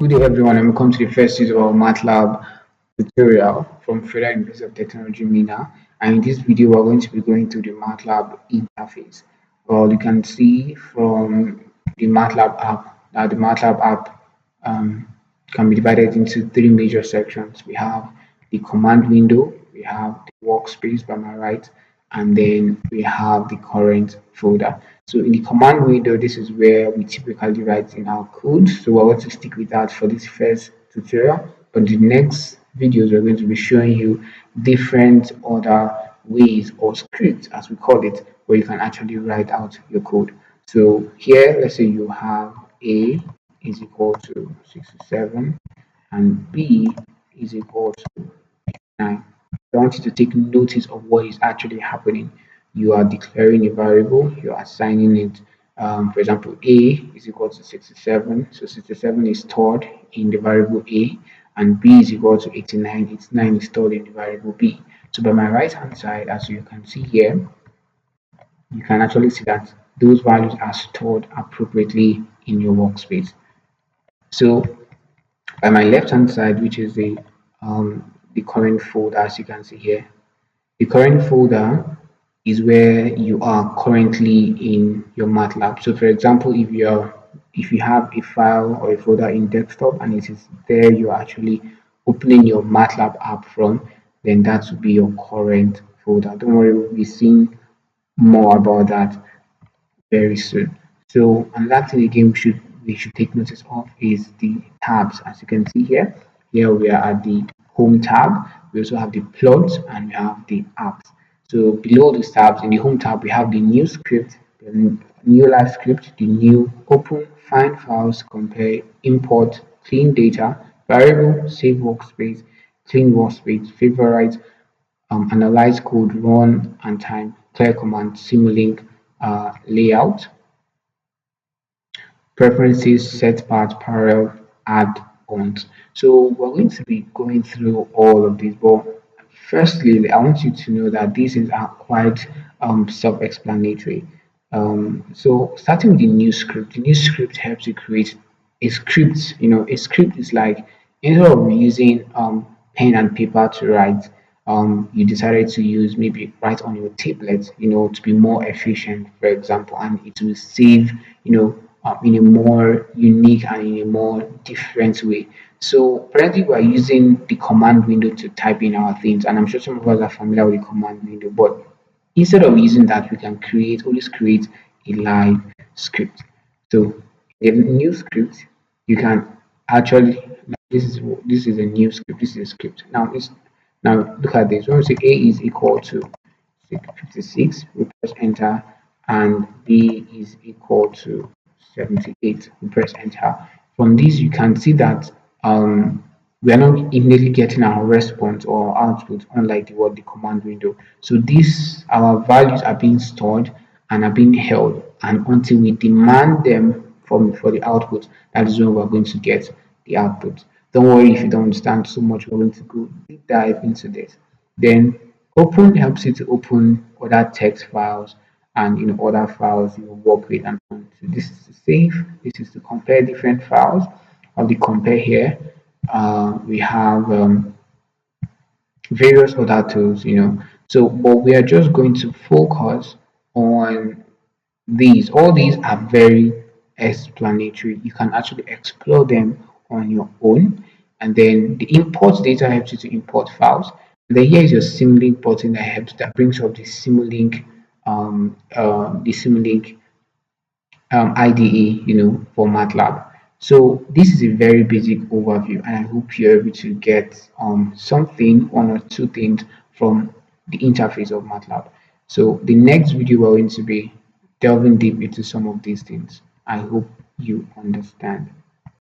Good day everyone and welcome to the first use of our MATLAB tutorial from Federal University of Technology Mina, and in this video we're going to be going through the MATLAB interface. Well, you can see from the MATLAB app that the MATLAB app can be divided into three major sections. We have the command window, we have the workspace by my right, and then we have the current folder. So in the command window, this is where we typically write in our code. So we're going to stick with that for this first tutorial. But the next videos, we're going to be showing you different other ways or scripts, as we call it, where you can actually write out your code. So here, let's say you have A is equal to 67 and B is equal to 9. I want you to take notice of what is actually happening. You are declaring a variable, you are assigning it. For example, A is equal to 67, so 67 is stored in the variable A, and B is equal to 89, 89 is stored in the variable B. So by my right hand side, as you can see here, you can actually see that those values are stored appropriately in your workspace. So by my left hand side, which is the current folder, as you can see here, the current folder is where you are currently in your MATLAB. So for example, if you have a file or a folder in desktop and it is there you're actually opening your MATLAB app from, then that would be your current folder. Don't worry, we'll be seeing more about that very soon. So another thing again we should take notice of is the tabs. As you can see here, we are at the home tab. We also have the plots and we have the apps. So below these tabs, in the home tab, we have the new script, the new live script, the new open, find files, compare, import, clean data, variable, save workspace, clean workspace, favorite, analyze code, run and time, clear command, simulink, layout, preferences, set path, parallel, add-ons. So we're going to be going through all of these, but firstly, I want you to know that these things are quite self-explanatory. So starting with the new script helps you create a script. A script is like, instead of using pen and paper to write, you decided to use maybe write on your tablet, to be more efficient, for example, and it will save, in a more unique and in a more different way. So currently we are using the command window to type in our things, and I'm sure some of us are familiar with the command window, but instead of using that, we can always create a live script. So in a new script, you can actually, this is a new script, this is a script. Now look at this. When we say A is equal to 56, we press enter, and B is equal to 78, we press enter. From this, you can see that we are not immediately getting our response or output, unlike the command window. So these our values are being stored and are being held, and until we demand them for the output, that is when we're going to get the output. Don't worry if you don't understand so much, we're going to go deep dive into this. Then open helps you to open other text files and other files you work with, and so on. So this is to save, this is to compare different files. Of the compare here, we have various other tools, so but we are just going to focus on these. All these are very explanatory. You can actually explore them on your own. And then the import data helps you to import files. And then here is your Simulink button that brings up the Simulink IDE, for MATLAB. So this is a very basic overview, and I hope you're able to get one or two things from the interface of MATLAB. So the next video we're going to be delving deep into some of these things. I hope you understand.